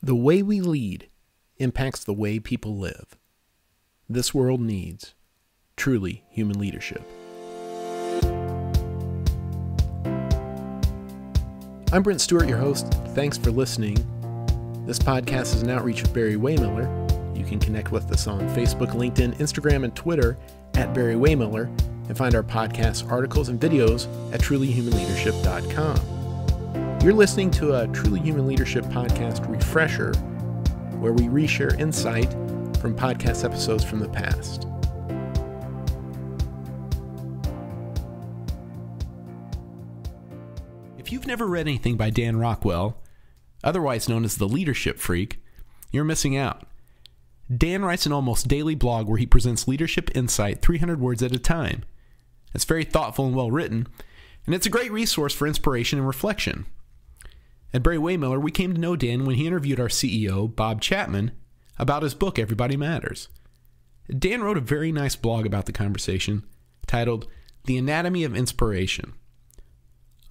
The way we lead impacts the way people live. This world needs truly human leadership. I'm Brent Stewart, your host. Thanks for listening. This podcast is an outreach of Barry-Wehmiller. You can connect with us on Facebook, LinkedIn, Instagram, and Twitter at Barry-Wehmiller, and find our podcasts, articles, and videos at trulyhumanleadership.com. You're listening to a Truly Human Leadership podcast refresher, where we reshare insight from podcast episodes from the past. If you've never read anything by Dan Rockwell, otherwise known as the Leadership Freak, you're missing out. Dan writes an almost daily blog where he presents leadership insight 300 words at a time. It's very thoughtful and well written, and it's a great resource for inspiration and reflection. At Barry-Wehmiller, we came to know Dan when he interviewed our CEO, Bob Chapman, about his book, Everybody Matters. Dan wrote a very nice blog about the conversation titled The Anatomy of Inspiration.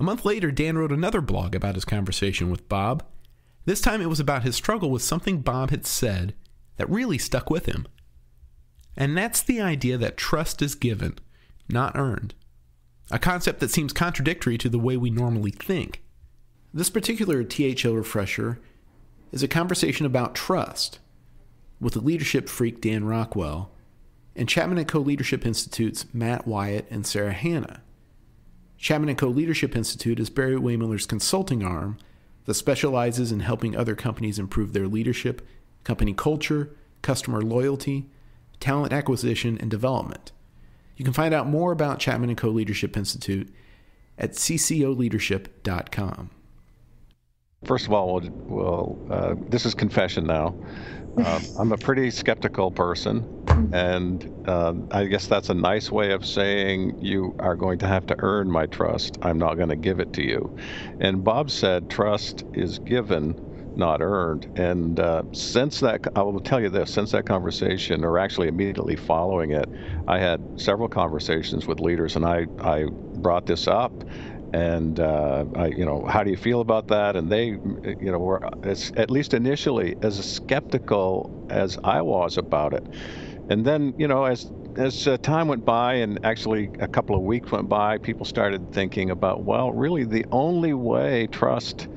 A month later, Dan wrote another blog about his conversation with Bob. This time it was about his struggle with something Bob had said that really stuck with him. And that's the idea that trust is given, not earned. A concept that seems contradictory to the way we normally think. This particular THL Refresher is a conversation about trust with the leadership freak Dan Rockwell and Chapman & Co. Leadership Institute's Matt Whiat and Sara. Chapman & Co. Leadership Institute is Barry-Wehmiller's consulting arm that specializes in helping other companies improve their leadership, company culture, customer loyalty, talent acquisition, and development. You can find out more about Chapman & Co. Leadership Institute at ccoleadership.com. First of all, this is confession now. I'm a pretty skeptical person, and I guess that's a nice way of saying you are going to have to earn my trust. I'm not going to give it to you. And Bob said trust is given, not earned. And since that, I will tell you this, since that conversation, or actually immediately following it, I had several conversations with leaders, and I brought this up. And how do you feel about that? And they, were, at least initially, as skeptical as I was about it. And then, as time went by, and actually a couple of weeks went by, people started thinking about, well, really, the only way trust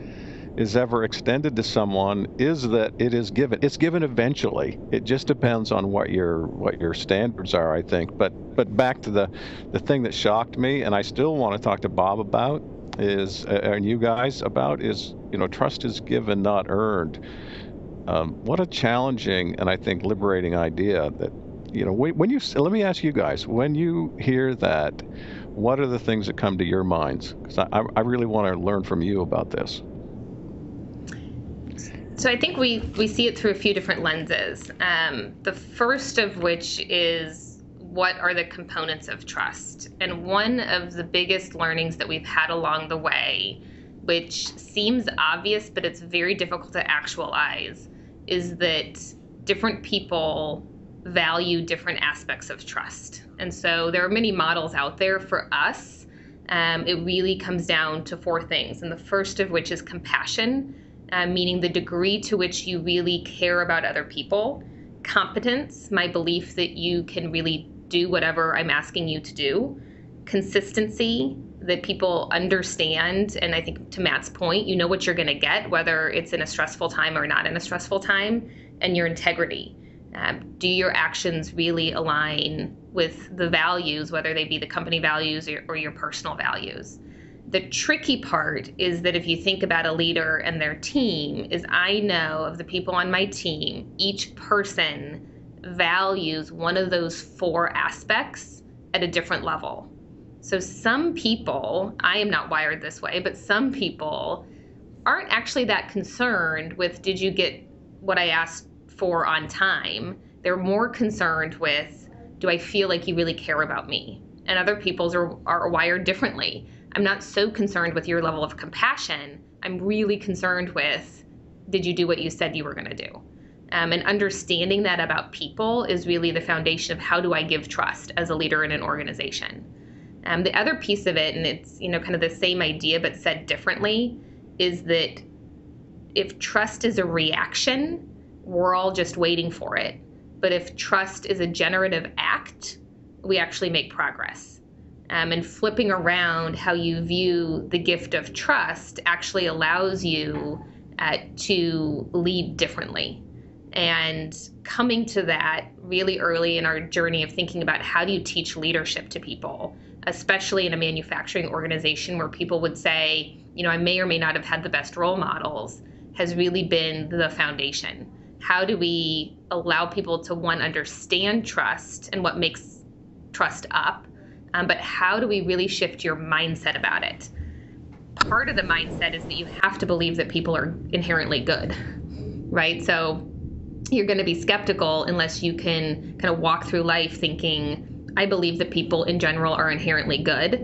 is ever extended to someone is that it is given. It's given eventually. It just depends on what your standards are, I think. But back to the thing that shocked me, and I still want to talk to Bob about, is and you guys about, is trust is given, not earned. What a challenging and I think liberating idea. That when you, let me ask you guys, when you hear that, what are the things that come to your minds? Because I really want to learn from you about this. So I think we see it through a few different lenses. The first of which is, what are the components of trust? And one of the biggest learnings that we've had along the way, which seems obvious, but it's very difficult to actualize, is that different people value different aspects of trust. And so there are many models out there. For us, it really comes down to four things. And the first of which is compassion. Meaning the degree to which you really care about other people. Competence, my belief that you can really do whatever I'm asking you to do. Consistency, that people understand, and I think to Matt's point, you know what you're going to get, whether it's in a stressful time or not in a stressful time. And your integrity. Do your actions really align with the values, whether they be the company values or your personal values? The tricky part is that if you think about a leader and their team, is I know of the people on my team, each person values one of those four aspects at a different level. So some people, I am not wired this way, but some people aren't actually that concerned with, did you get what I asked for on time? They're more concerned with, do I feel like you really care about me? And other people's are wired differently. I'm not so concerned with your level of compassion. I'm really concerned with, did you do what you said you were going to do? And understanding that about people is really the foundation of how do I give trust as a leader in an organization. The other piece of it, and it's kind of the same idea but said differently, is that if trust is a reaction, we're all just waiting for it. But if trust is a generative act, we actually make progress. And flipping around how you view the gift of trust actually allows you to lead differently. And coming to that really early in our journey of thinking about how do you teach leadership to people, especially in a manufacturing organization where people would say, I may or may not have had the best role models, has really been the foundation. How do we allow people to, one, understand trust and what makes trust up, but how do we really shift your mindset about it? Part of the mindset is that you have to believe that people are inherently good, right? So you're going to be skeptical unless you can kind of walk through life thinking, I believe that people in general are inherently good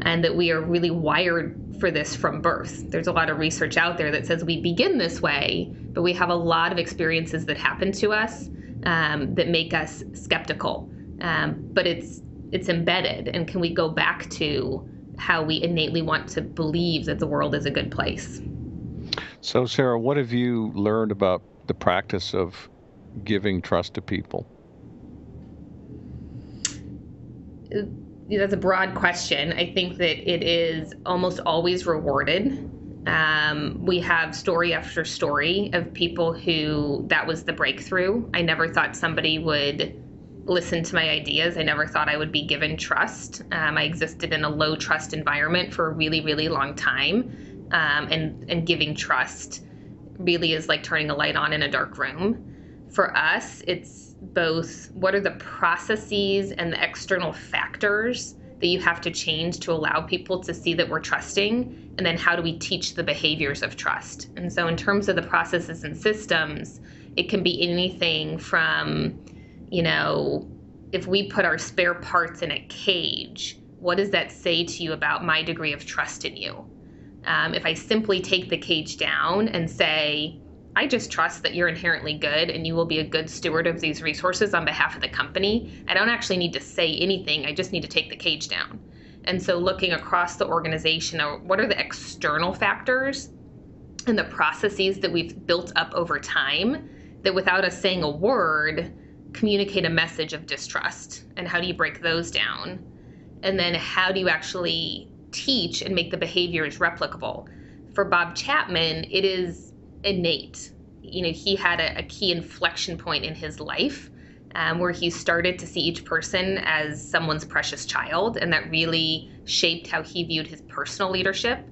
and that we are really wired for this from birth. There's a lot of research out there that says we begin this way, but we have a lot of experiences that happen to us that make us skeptical. But it's embedded. And can we go back to how we innately want to believe that the world is a good place? So, Sara, what have you learned about the practice of giving trust to people? That's a broad question. I think that it is almost always rewarded. We have story after story of people who that was the breakthrough. I never thought somebody would listen to my ideas. I never thought I would be given trust. I existed in a low trust environment for a really, really long time. And giving trust really is like turning a light on in a dark room. For us, it's both what are the processes and the external factors that you have to change to allow people to see that we're trusting, and then how do we teach the behaviors of trust? And so in terms of the processes and systems, it can be anything from, if we put our spare parts in a cage, what does that say to you about my degree of trust in you? If I simply take the cage down and say, I just trust that you're inherently good and you will be a good steward of these resources on behalf of the company, I don't actually need to say anything. I just need to take the cage down. And so looking across the organization, what are the external factors and the processes that we've built up over time that without us saying a word, communicate a message of distrust? And how do you break those down? And then how do you actually teach and make the behaviors replicable? For Bob Chapman, it is innate. He had a key inflection point in his life where he started to see each person as someone's precious child, and that really shaped how he viewed his personal leadership.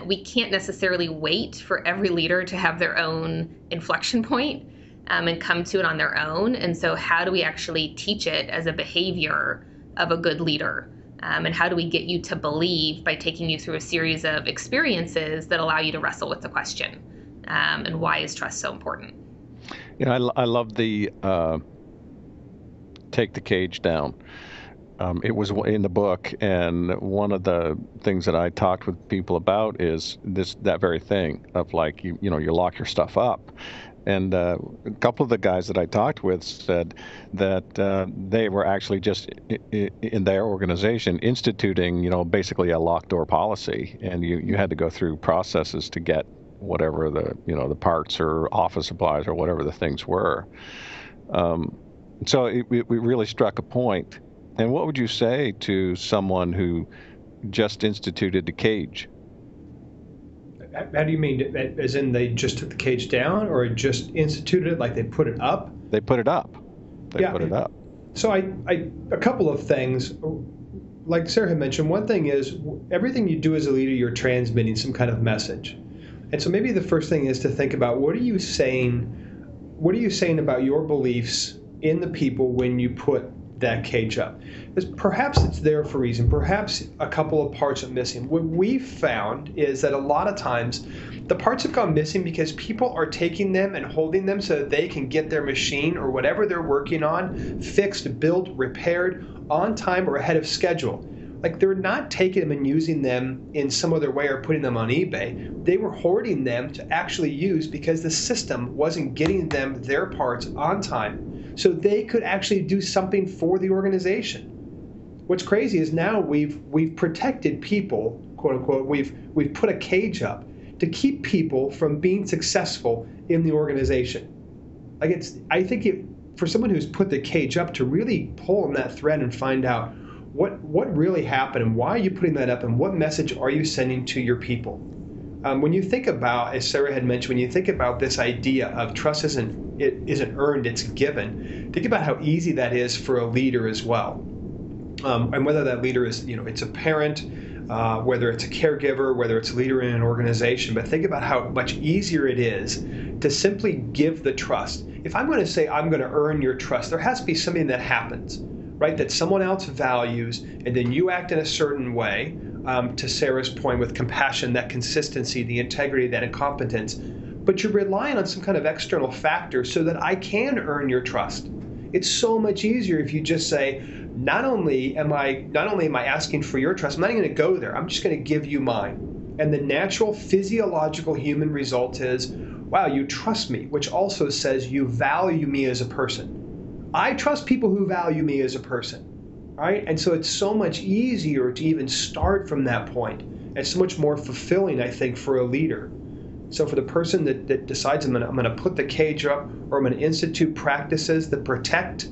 We can't necessarily wait for every leader to have their own inflection point and come to it on their own. And so how do we actually teach it as a behavior of a good leader? And how do we get you to believe by taking you through a series of experiences that allow you to wrestle with the question? And why is trust so important? I love the take the cage down. It was in the book, and one of the things that I talked with people about is that very thing of like you lock your stuff up. And a couple of the guys that I talked with said that they were actually just in their organization instituting, basically a locked door policy, and you had to go through processes to get whatever the parts or office supplies or whatever the things were. So it really struck a point. And what would you say to someone who just instituted the cage? How do you mean? As in they just took the cage down, or just instituted it, like they put it up? They put it up. They put it up. So a couple of things. Like Sara had mentioned, one thing is everything you do as a leader, you're transmitting some kind of message. And so maybe the first thing is to think about what are you saying about your beliefs in the people when you put that cage up? Because perhaps it's there for a reason. Perhaps a couple of parts are missing. What we've found is that a lot of times the parts have gone missing because people are taking them and holding them so that they can get their machine or whatever they're working on fixed, built, repaired on time or ahead of schedule. Like they're not taking them and using them in some other way or putting them on eBay. They were hoarding them to actually use because the system wasn't getting them their parts on time so they could actually do something for the organization. What's crazy is now we've protected people, quote unquote, we've put a cage up. to keep people from being successful in the organization. I think for someone who's put the cage up to really pull on that thread and find out what really happened and why are you putting that up and what message are you sending to your people. When you think about, as Sara had mentioned, when you think about this idea of trust isn't earned, it's given, think about how easy that is for a leader as well. And whether that leader is, it's a parent, whether it's a caregiver, whether it's a leader in an organization, but think about how much easier it is to simply give the trust. If I'm going to say I'm going to earn your trust, there has to be something that happens, right, that someone else values, and then you act in a certain way, to Sara's point with compassion, that consistency, the integrity, that incompetence, but you're relying on some kind of external factor so that I can earn your trust. It's so much easier if you just say, not only am I asking for your trust, I'm not even going to go there. I'm just going to give you mine. And the natural physiological human result is, wow, you trust me, which also says you value me as a person. I trust people who value me as a person, right? And so it's so much easier to even start from that point. It's so much more fulfilling, I think, for a leader. So for the person that decides I'm going to put the cage up, or I'm going to institute practices that protect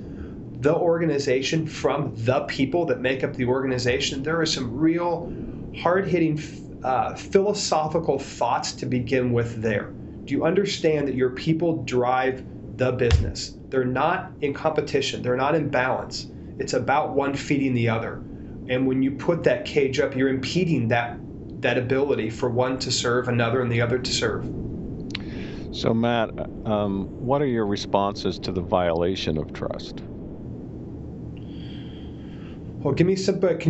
the organization from the people that make up the organization, there are some real hard-hitting philosophical thoughts to begin with there. Do you understand that your people drive the business? They're not in competition. They're not in balance. It's about one feeding the other. And when you put that cage up, you're impeding that ability for one to serve another and the other to serve. So Matt, what are your responses to the violation of trust? Well, can you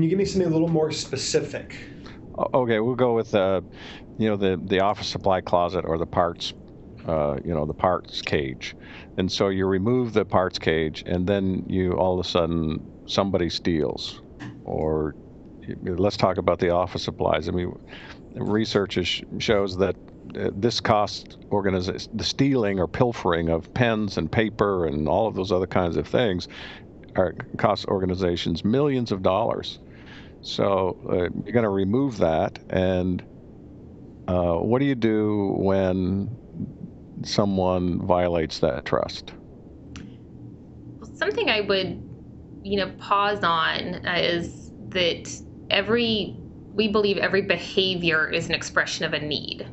give me something a little more specific? Okay, we'll go with the office supply closet or the parts, the parts cage. And so you remove the parts cage, and then all of a sudden somebody steals. Or let's talk about the office supplies. I mean, research shows that this costs the stealing or pilfering of pens and paper and all of those other kinds of things costs organizations millions of dollars. So you're going to remove that, and what do you do when someone violates that trust? Well, something I would, pause on is that we believe every behavior is an expression of a need,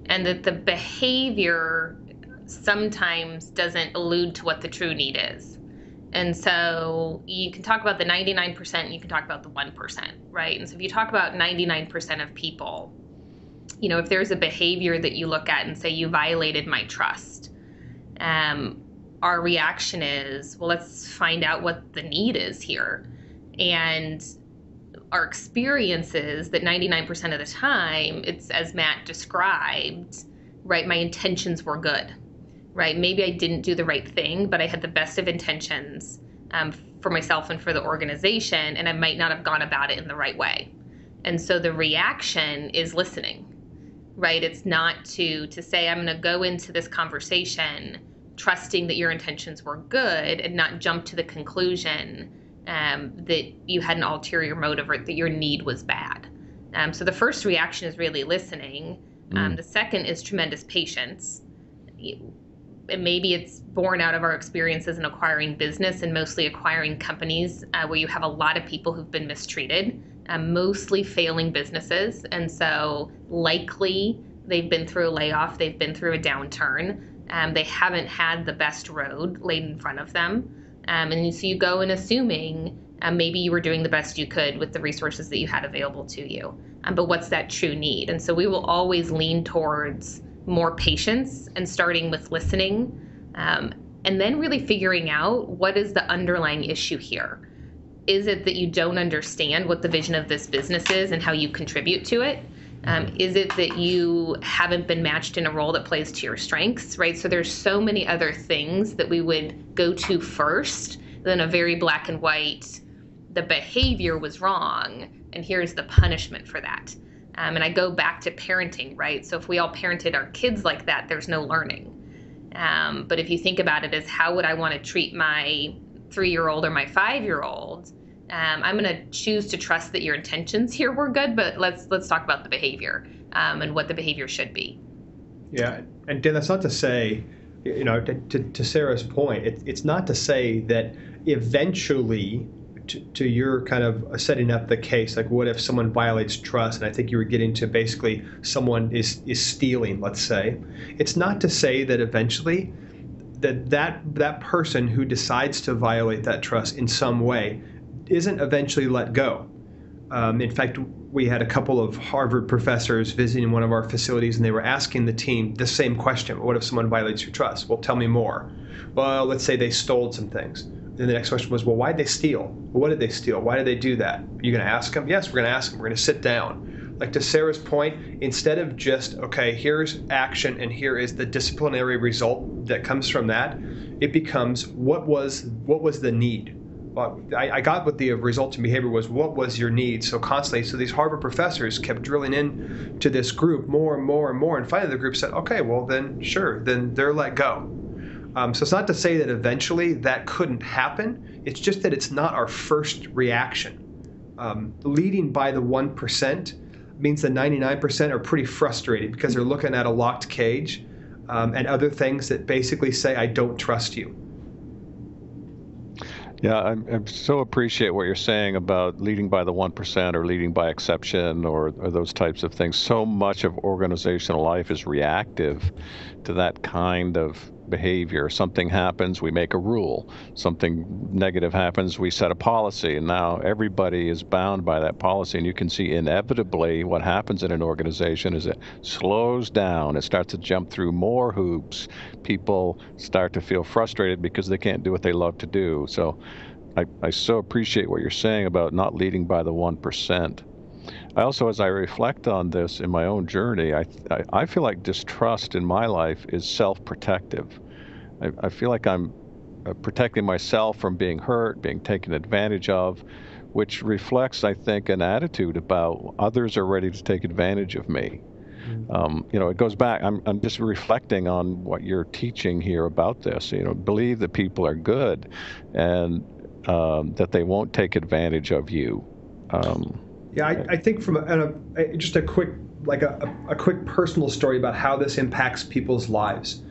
and that the behavior sometimes doesn't allude to what the true need is. And so you can talk about the 99%, and you can talk about the 1%, right? And so if you talk about 99% of people, if there's a behavior that you look at and say, you violated my trust, our reaction is, well, let's find out what the need is here. And our experience is that 99% of the time, it's as Matt described, right? My intentions were good. Right? Maybe I didn't do the right thing, but I had the best of intentions for myself and for the organization, and I might not have gone about it in the right way. And so the reaction is listening, right? It's not to say, I'm going to go into this conversation trusting that your intentions were good and not jump to the conclusion that you had an ulterior motive or that your need was bad. So the first reaction is really listening. The second is tremendous patience. And maybe it's born out of our experiences in acquiring business and mostly acquiring companies where you have a lot of people who've been mistreated, mostly failing businesses. And so likely they've been through a layoff, they've been through a downturn, they haven't had the best road laid in front of them. And so you go in assuming maybe you were doing the best you could with the resources that you had available to you. But what's that true need? And so we will always lean towards more patience and starting with listening, and then really figuring out what is the underlying issue here. Is it that you don't understand what the vision of this business is and how you contribute to it? Is it that you haven't been matched in a role that plays to your strengths, right? So there's so many other things that we would go to first than a very black and white, the behavior was wrong, and here's the punishment for that. And I go back to parenting, right? So if we all parented our kids like that, there's no learning. But if you think about it as how would I want to treat my 3-year-old or my 5-year-old, I'm going to choose to trust that your intentions here were good, but let's talk about the behavior and what the behavior should be. Yeah, and Dan, that's not to say, to Sarah's point, it's not to say that eventually, to your kind of setting up the case, like what if someone violates trust, and I think you were getting to basically someone is stealing, let's say. It's not to say that eventually that person who decides to violate that trust in some way isn't eventually let go. In fact, we had a couple of Harvard professors visiting one of our facilities, and they were asking the team the same question. What if someone violates your trust? Well, tell me more. Well, let's say they stole some things. Then the next question was, well, why did they steal? Well, what did they steal? Why did they do that? Are you going to ask them? Yes, we're going to ask them. We're going to sit down. Like to Sarah's point, instead of just, okay, here's action and here is the disciplinary result that comes from that, it becomes what was the need? Well, I got what the resulting behavior was. What was your need? So constantly, so these Harvard professors kept drilling in to this group more and more and more. And finally the group said, okay, well then sure, then they're let go. So it's not to say that eventually that couldn't happen. It's just that it's not our first reaction. Leading by the 1% means the 99% are pretty frustrated because they're looking at a locked cage and other things that basically say, I don't trust you. Yeah, I so appreciate what you're saying about leading by the 1% or leading by exception or those types of things. So much of organizational life is reactive to that kind of behavior. Something happens, we make a rule. Something negative happens, we set a policy. And now everybody is bound by that policy. And you can see inevitably what happens in an organization is it slows down. It starts to jump through more hoops. People start to feel frustrated because they can't do what they love to do. So I so appreciate what you're saying about not leading by the 1%. I also, as I reflect on this in my own journey, I feel like distrust in my life is self-protective. I feel like I'm protecting myself from being hurt, being taken advantage of, which reflects, I think, an attitude about others are ready to take advantage of me. It goes back. I'm just reflecting on what you're teaching here about this. Believe that people are good, and that they won't take advantage of you. Yeah, I think from just a quick personal story about how this impacts people's lives.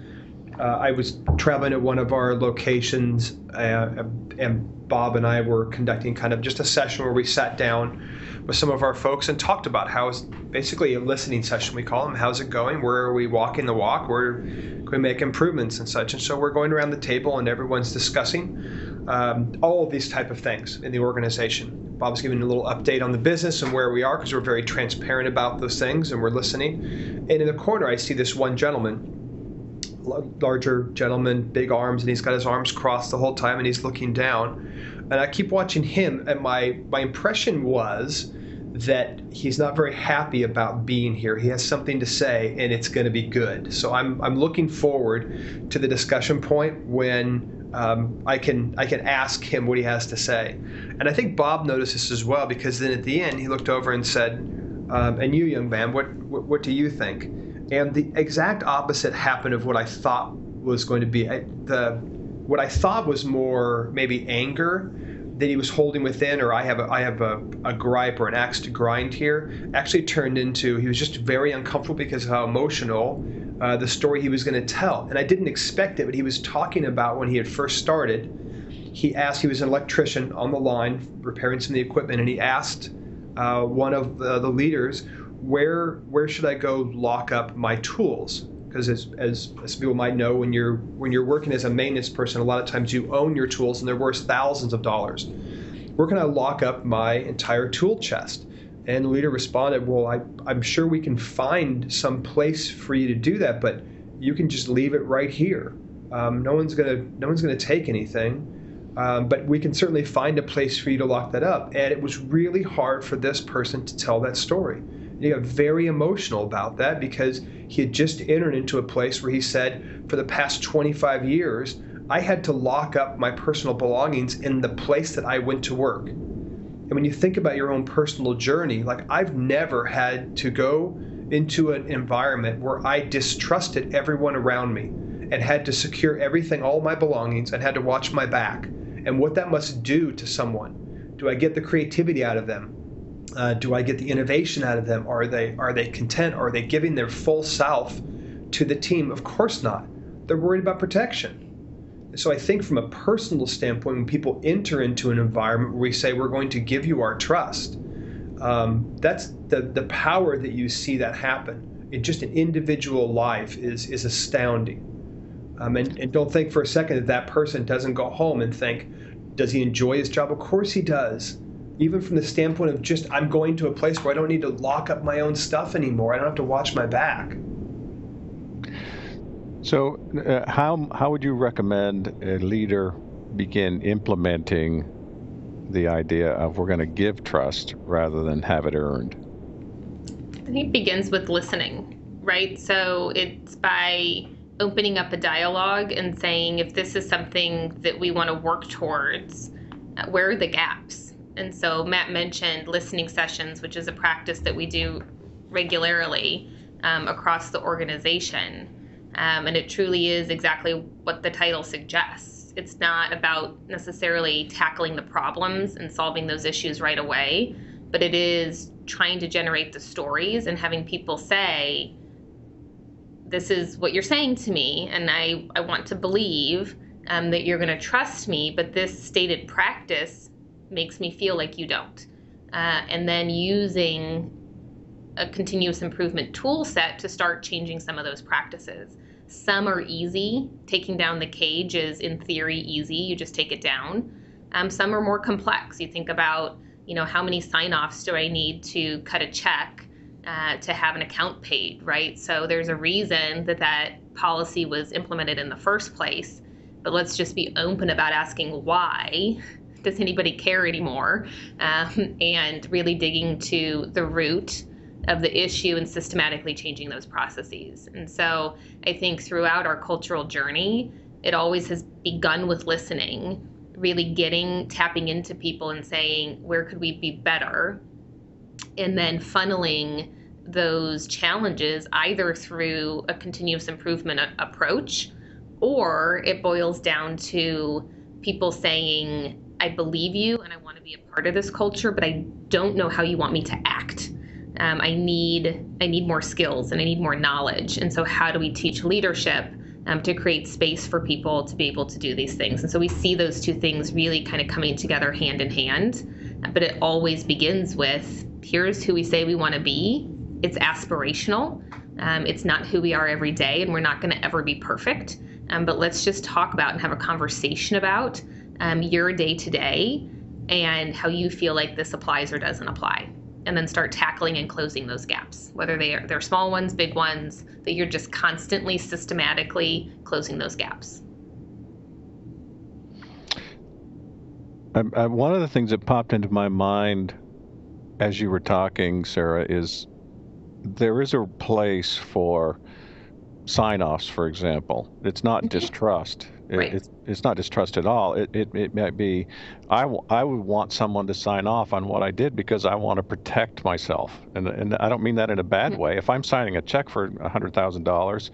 I was traveling at one of our locations, and Bob and I were conducting kind of just a session where we sat down with some of our folks and talked about how it's basically a listening session, we call them. How's it going? Where are we walking the walk? Where can we make improvements and such? And so we're going around the table and everyone's discussing all of these type of things in the organization. Bob's giving a little update on the business and where we are because we're very transparent about those things and we're listening. And in the corner, I see this one gentleman, larger gentleman, big arms, and he's got his arms crossed the whole time and he's looking down. And I keep watching him, and my impression was that he's not very happy about being here. He has something to say, and it's going to be good. So I'm looking forward to the discussion point when I can ask him what he has to say. And I think Bob noticed this as well, because then at the end he looked over and said, "And you, young man, what do you think?" And the exact opposite happened of what I thought was going to be. What I thought was more maybe anger that he was holding within, or I have a gripe or an axe to grind here, actually turned into he was just very uncomfortable because of how emotional the story he was going to tell. And I didn't expect it, but he was talking about when he had first started. He was an electrician on the line repairing some of the equipment, and he asked one of the leaders, where should I go lock up my tools? Because as people might know, when you're working as a maintenance person, a lot of times you own your tools and they're worth thousands of dollars. Where can I lock up my entire tool chest? And the leader responded, well, I'm sure we can find some place for you to do that, but you can just leave it right here. No one's gonna take anything, but we can certainly find a place for you to lock that up. And it was really hard for this person to tell that story. He got very emotional about that because he had just entered into a place where he said, for the past 25 years, I had to lock up my personal belongings in the place that I went to work. And when you think about your own personal journey, like I've never had to go into an environment where I distrusted everyone around me and had to secure everything, all my belongings, and had to watch my back. And what that must do to someone Do I get the creativity out of them? Do I get the innovation out of them? Are they content? Are they giving their full self to the team? Of course not. They're worried about protection. So I think from a personal standpoint, when people enter into an environment where we say we're going to give you our trust, that's the power that you see that happen in just an individual life is astounding. And don't think for a second that person doesn't go home and think, does he enjoy his job? Of course he does. Even from the standpoint of just, I'm going to a place where I don't need to lock up my own stuff anymore. I don't have to watch my back. So how would you recommend a leader begin implementing the idea of we're going to give trust rather than have it earned? I think it begins with listening, right? So it's by opening up a dialogue and saying, if this is something that we want to work towards, where are the gaps? And so Matt mentioned listening sessions, which is a practice that we do regularly across the organization. And it truly is exactly what the title suggests. It's not about necessarily tackling the problems and solving those issues right away, but it is trying to generate the stories and having people say, this is what you're saying to me, and I want to believe that you're going to trust me, but this stated practice makes me feel like you don't. And then using a continuous improvement tool set to start changing some of those practices. Some are easy. Taking down the cage is, in theory, easy. You just take it down. Some are more complex. You think about, how many sign-offs do I need to cut a check to have an account paid, right? So there's a reason that policy was implemented in the first place. But let's just be open about asking why. Does anybody care anymore? And really digging to the root of the issue and systematically changing those processes. And so I think throughout our cultural journey, it always has begun with listening, really tapping into people and saying, where could we be better? And then funneling those challenges either through a continuous improvement approach, or it boils down to people saying, I believe you and I want to be a part of this culture, but I don't know how you want me to act. I need more skills and I need more knowledge. And so how do we teach leadership to create space for people to be able to do these things? And so we see those two things really kind of coming together hand in hand. But it always begins with, here's who we say we want to be. It's aspirational. It's not who we are every day, and we're not going to ever be perfect. But let's just talk about and have a conversation about your day to day and how you feel like this applies or doesn't apply. And then start tackling and closing those gaps, whether they're small ones, big ones, that you're just constantly, systematically closing those gaps. One of the things that popped into my mind as you were talking, Sara, is there is a place for sign-offs, for example. It's not distrust. Right. It's not distrust at all. It might be, I would want someone to sign off on what I did because I want to protect myself. And I don't mean that in a bad way. If I'm signing a check for $100,000,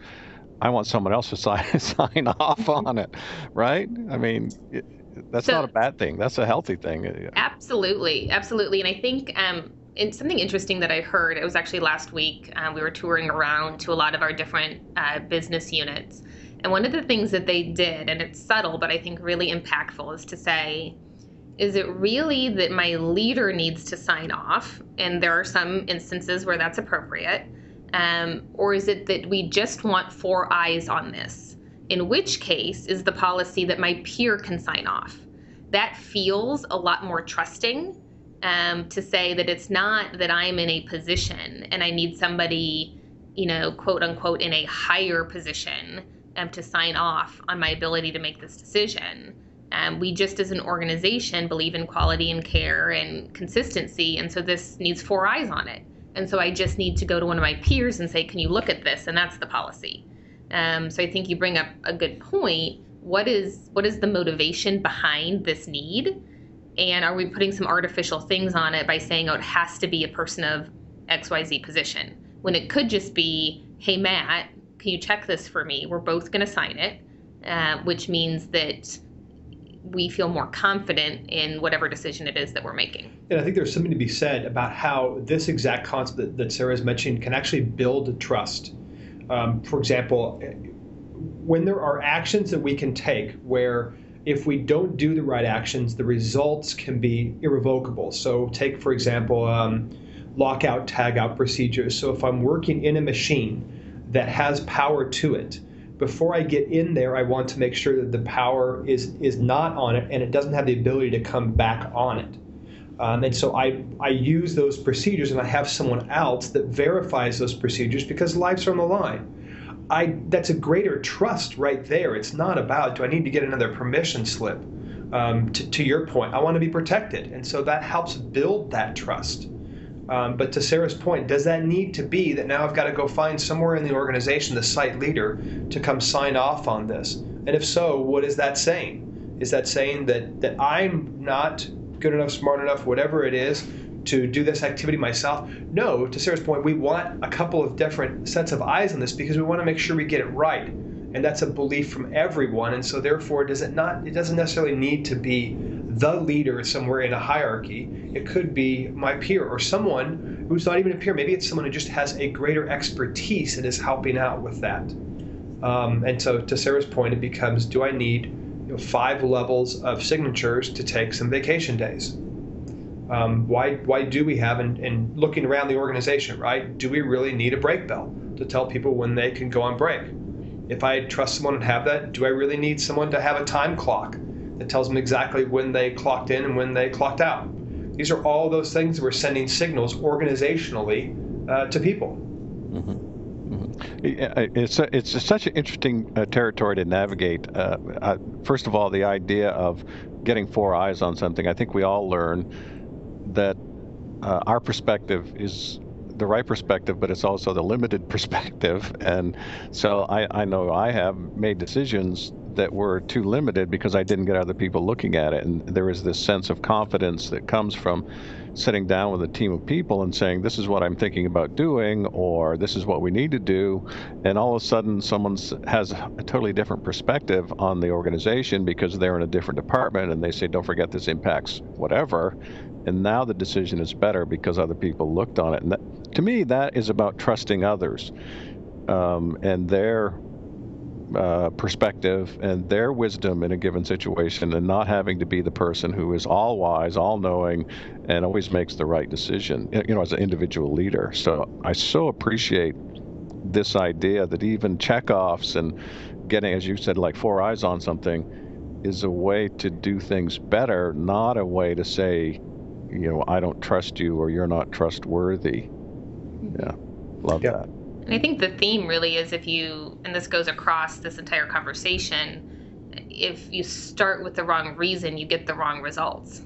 I want someone else to sign off on it, right? I mean, that's not a bad thing. That's a healthy thing. Absolutely. Absolutely. And I think and something interesting that I heard, it was actually last week, we were touring around to a lot of our different business units. And one of the things that they did, and it's subtle, but I think really impactful, is to say, is it really that my leader needs to sign off? And there are some instances where that's appropriate. Or is it that we just want 4 eyes on this? In which case is the policy that my peer can sign off? That feels a lot more trusting to say that it's not that I'm in a position and I need somebody, quote unquote, in a higher position to sign off on my ability to make this decision. We just as an organization believe in quality and care and consistency, and so this needs 4 eyes on it. And so I just need to go to one of my peers and say, can you look at this? And that's the policy. So I think you bring up a good point. What is the motivation behind this need? And are we putting some artificial things on it by saying, it has to be a person of XYZ position, when it could just be, hey, Matt, can you check this for me? We're both going to sign it, which means that we feel more confident in whatever decision it is that we're making. And I think there's something to be said about how this exact concept that Sara has mentioned can actually build trust. For example, when there are actions that we can take where if we don't do the right actions, the results can be irrevocable. So take, for example, lockout, tagout procedures. So if I'm working in a machine that has power to it, before I get in there, I want to make sure that the power is not on it and it doesn't have the ability to come back on it. And so I use those procedures, and I have someone else that verifies those procedures because lives are on the line. That's a greater trust right there. It's not about, do I need to get another permission slip? To your point, I want to be protected. And so that helps build that trust. But to Sara's point, does that need to be that now I've got to go find somewhere in the organization, the site leader, to come sign off on this? And if so, what is that saying? Is that saying that I'm not good enough, smart enough, whatever it is, to do this activity myself? No, to Sara's point, we want a couple of different sets of eyes on this because we want to make sure we get it right. And that's a belief from everyone. And so therefore, it doesn't necessarily need to be the leader somewhere in a hierarchy. It could be my peer or someone who's not even a peer. Maybe it's someone who just has a greater expertise and is helping out with that. And so to Sara's point, it becomes, do I need 5 levels of signatures to take some vacation days? Why do we have, and looking around the organization, right? Do we really need a break bell to tell people when they can go on break? If I trust someone and have that, do I really need someone to have a time clock that tells them exactly when they clocked in and when they clocked out? These are all those things that we're sending signals organizationally to people. It's such an interesting territory to navigate. First of all, the idea of getting 4 eyes on something. I think we all learn that our perspective is the right perspective, but it's also the limited perspective. And so I know I have made decisions that were too limited because I didn't get other people looking at it. And there is this sense of confidence that comes from sitting down with a team of people and saying, this is what I'm thinking about doing, or this is what we need to do. And all of a sudden someone has a totally different perspective on the organization because they're in a different department, and they say, don't forget this impacts whatever. And now the decision is better because other people looked on it. And that, to me, that is about trusting others and their perspective and their wisdom in a given situation, and not having to be the person who is all wise, all knowing, and always makes the right decision, as an individual leader. So I so appreciate this idea that even checkoffs and getting, as you said, like 4 eyes on something is a way to do things better, not a way to say, I don't trust you or you're not trustworthy. Yeah, love that. And I think the theme really is, and this goes across this entire conversation, if you start with the wrong reason, you get the wrong results.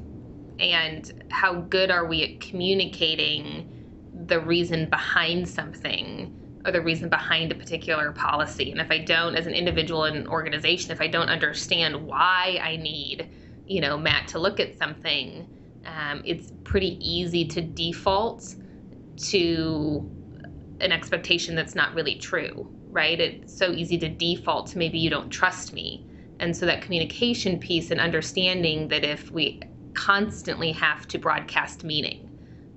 And how good are we at communicating the reason behind something or the reason behind a particular policy? And if I don't, as an individual in an organization, if I don't understand why I need, Matt to look at something, it's pretty easy to default to an expectation that's not really true, right? It's so easy to default to maybe you don't trust me. And so that communication piece and understanding that if we constantly have to broadcast meaning,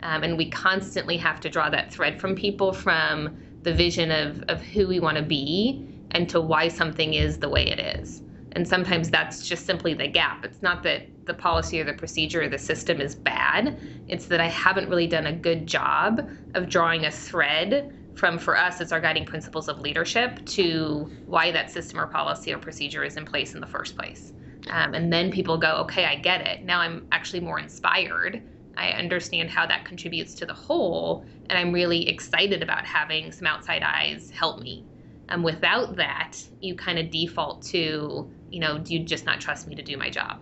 and we constantly have to draw that thread from people, from the vision of who we want to be and to why something is the way it is. And sometimes that's just simply the gap. It's not that the policy or the procedure or the system is bad. It's that I haven't really done a good job of drawing a thread from, for us, it's our guiding principles of leadership, to why that system or policy or procedure is in place in the first place. And then people go, okay, I get it. Now I'm actually more inspired. I understand how that contributes to the whole, and I'm really excited about having some outside eyes help me. Without that, you kind of default to, do you just not trust me to do my job?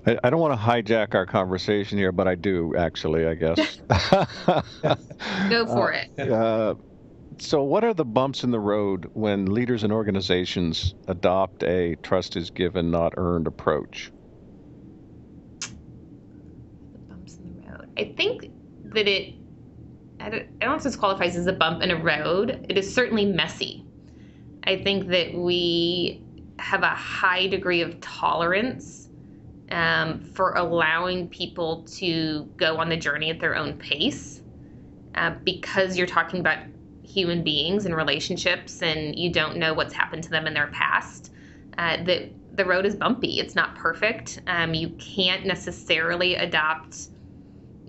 I don't want to hijack our conversation here, but I do, actually, I guess. Go for it. So what are the bumps in the road when leaders and organizations adopt a trust is given, not earned approach? The bumps in the road. I think that I don't know if this qualifies as a bump in a road. It is certainly messy. I think that we have a high degree of tolerance for allowing people to go on the journey at their own pace, because you're talking about human beings and relationships, and you don't know what's happened to them in their past. That the road is bumpy. It's not perfect. You can't necessarily adopt,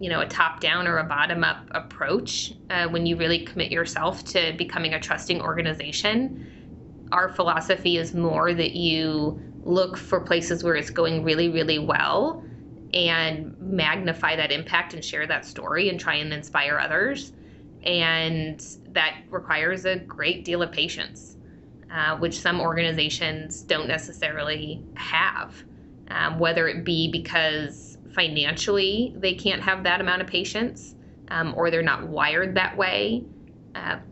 a top-down or a bottom-up approach when you really commit yourself to becoming a trusting organization. Our philosophy is more that you look for places where it's going really, really well and magnify that impact and share that story and try and inspire others. And that requires a great deal of patience, which some organizations don't necessarily have, whether it be because financially they can't have that amount of patience, or they're not wired that way.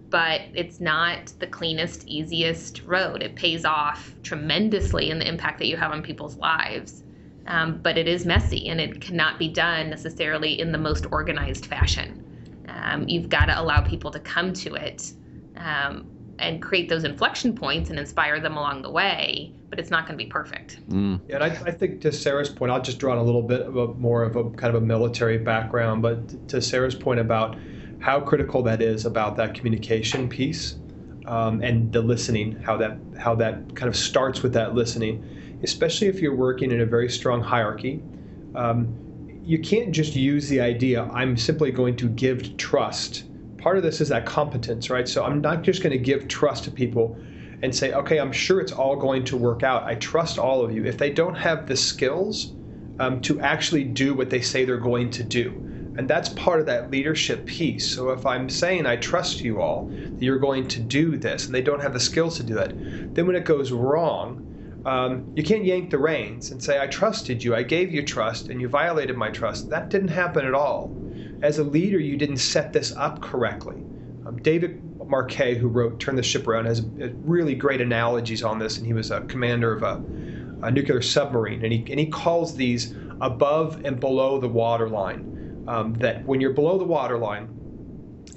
But it's not the cleanest, easiest road. It pays off tremendously in the impact that you have on people's lives. But it is messy, and it cannot be done necessarily in the most organized fashion. You've got to allow people to come to it and create those inflection points and inspire them along the way, but it's not going to be perfect. Yeah, and I think to Sarah's point, I'll just draw on a little bit of more of a kind of a military background, but to Sarah's point about how critical that is about that communication piece, and the listening, how that kind of starts with that listening, especially if you're working in a very strong hierarchy. You can't just use the idea, I'm simply going to give trust. Part of this is that competence, right? So I'm not just going to give trust to people and say, okay, I'm sure it's all going to work out. I trust all of you. If they don't have the skills to actually do what they say they're going to do. And that's part of that leadership piece. So if I'm saying I trust you all, that you're going to do this, and they don't have the skills to do that, then when it goes wrong, you can't yank the reins and say, I trusted you, I gave you trust, and you violated my trust. That didn't happen at all. As a leader, you didn't set this up correctly. David Marquet, who wrote Turn the Ship Around, has really great analogies on this, and he was a commander of a nuclear submarine, and he calls these above and below the waterline. That when you're below the waterline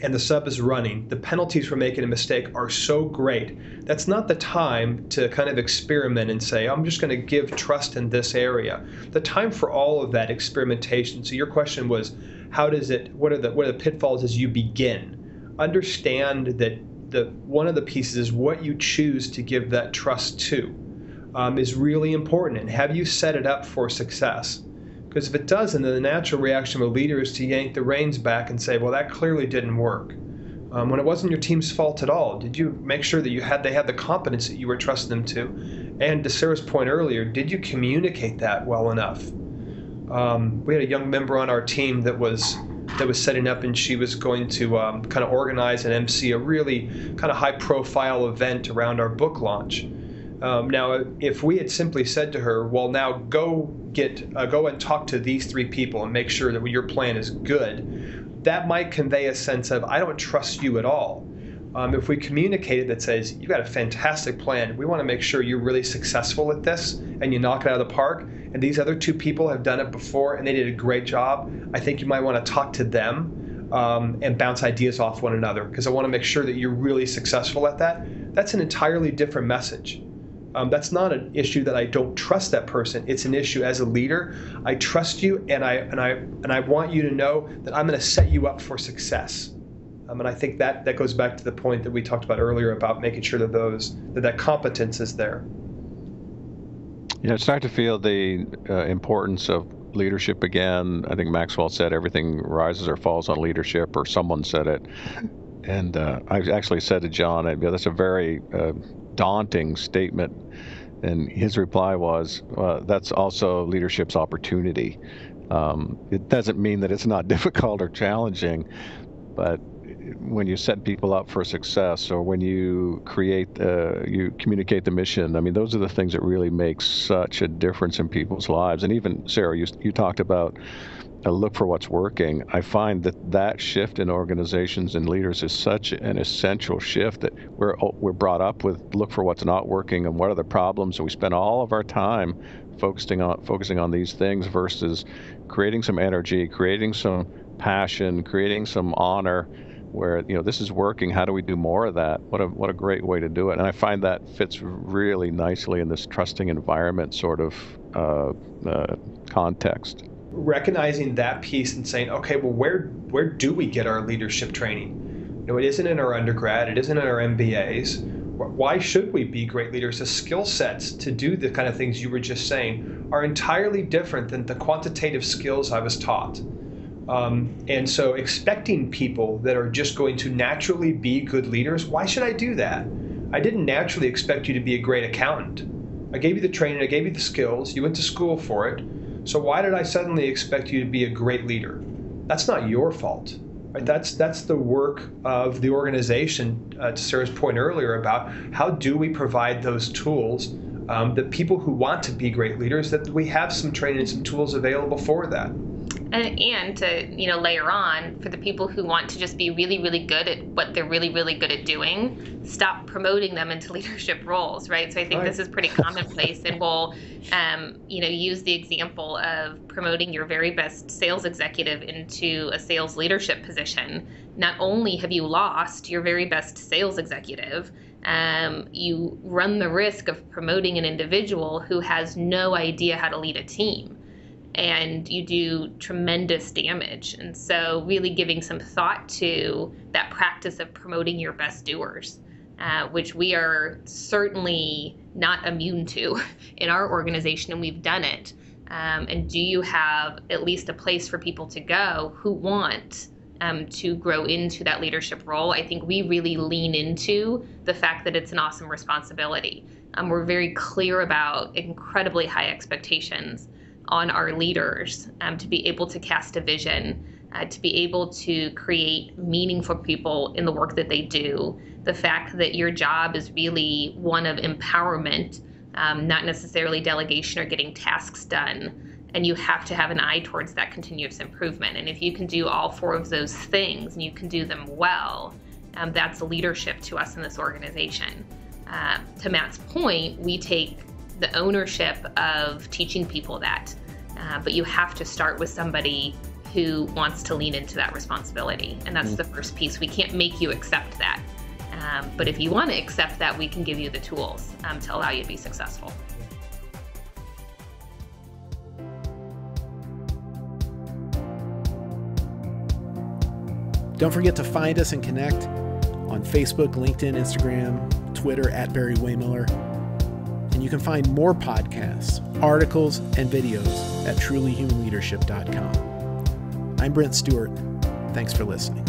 and the sub is running, the penalties for making a mistake are so great. That's not the time to kind of experiment and say, I'm just going to give trust in this area. The time for all of that experimentation. So your question was, what are the pitfalls as you begin? Understand that one of the pieces is what you choose to give that trust to is really important. And have you set it up for success? Because if it doesn't, then the natural reaction of a leader is to yank the reins back and say, well, that clearly didn't work. When it wasn't your team's fault at all, did you make sure that they had the competence that you were trusting them to? And to Sarah's point earlier, did you communicate that well enough? We had a young member on our team that was setting up, and she was going to kind of organize and MC a really kind of high-profile event around our book launch. Now, if we had simply said to her, well, now go and talk to these 3 people and make sure that your plan is good, that might convey a sense of, I don't trust you at all. If we communicated that says, you've got a fantastic plan, we want to make sure you're really successful at this and you knock it out of the park, and these other 2 people have done it before and they did a great job, I think you might want to talk to them and bounce ideas off one another, because I want to make sure that you're really successful at that. That's an entirely different message. That's not an issue that I don't trust that person. It's an issue as a leader. I trust you, and I want you to know that I'm going to set you up for success. And I think that goes back to the point that we talked about earlier about making sure that that competence is there. Yeah, it's starting to feel the importance of leadership again. I think Maxwell said everything rises or falls on leadership, or someone said it. And I actually said to John, that's a very daunting statement. And his reply was, that's also leadership's opportunity. It doesn't mean that it's not difficult or challenging, but when you set people up for success, or when you you communicate the mission, those are the things that really make such a difference in people's lives. And even, Sarah, you talked about look for what's working. I find that shift in organizations and leaders is such an essential shift, that we're brought up with look for what's not working and what are the problems, and we spend all of our time focusing on these things versus creating some energy, creating some passion, creating some honor, where, this is working. How do we do more of that? What a great way to do it. And I find that fits really nicely in this trusting environment sort of context. Recognizing that piece and saying, okay, well, where do we get our leadership training? It isn't in our undergrad. It isn't in our MBAs. Why should we be great leaders? The skill sets to do the kind of things you were just saying are entirely different than the quantitative skills I was taught. And so expecting people that are just going to naturally be good leaders, why should I do that? I didn't naturally expect you to be a great accountant. I gave you the training, I gave you the skills, you went to school for it. So why did I suddenly expect you to be a great leader? That's not your fault. Right? That's the work of the organization, to Sarah's point earlier about how do we provide those tools that people who want to be great leaders, that we have some training and some tools available for that. And to layer on, for the people who want to just be really, really good at what they're really, really good at doing, stop promoting them into leadership roles, right? So I think this is pretty commonplace, and we'll use the example of promoting your very best sales executive into a sales leadership position. Not only have you lost your very best sales executive, you run the risk of promoting an individual who has no idea how to lead a team. And you do tremendous damage. And so really giving some thought to that practice of promoting your best doers, which we are certainly not immune to in our organization, and we've done it. And do you have at least a place for people to go who want to grow into that leadership role? I think we really lean into the fact that it's an awesome responsibility. We're very clear about incredibly high expectations on our leaders to be able to cast a vision, to be able to create meaning for people in the work that they do. The fact that your job is really one of empowerment, not necessarily delegation or getting tasks done. And you have to have an eye towards that continuous improvement. And if you can do all four of those things and you can do them well, that's leadership to us in this organization. To Matt's point, we take the ownership of teaching people that, but you have to start with somebody who wants to lean into that responsibility, and that's the first piece. We can't make you accept that, but if you want to accept that, we can give you the tools to allow you to be successful. Don't forget to find us and connect on Facebook, LinkedIn, Instagram, Twitter at Barry-Wehmiller. And you can find more podcasts, articles, and videos at trulyhumanleadership.com. I'm Brent Stewart. Thanks for listening.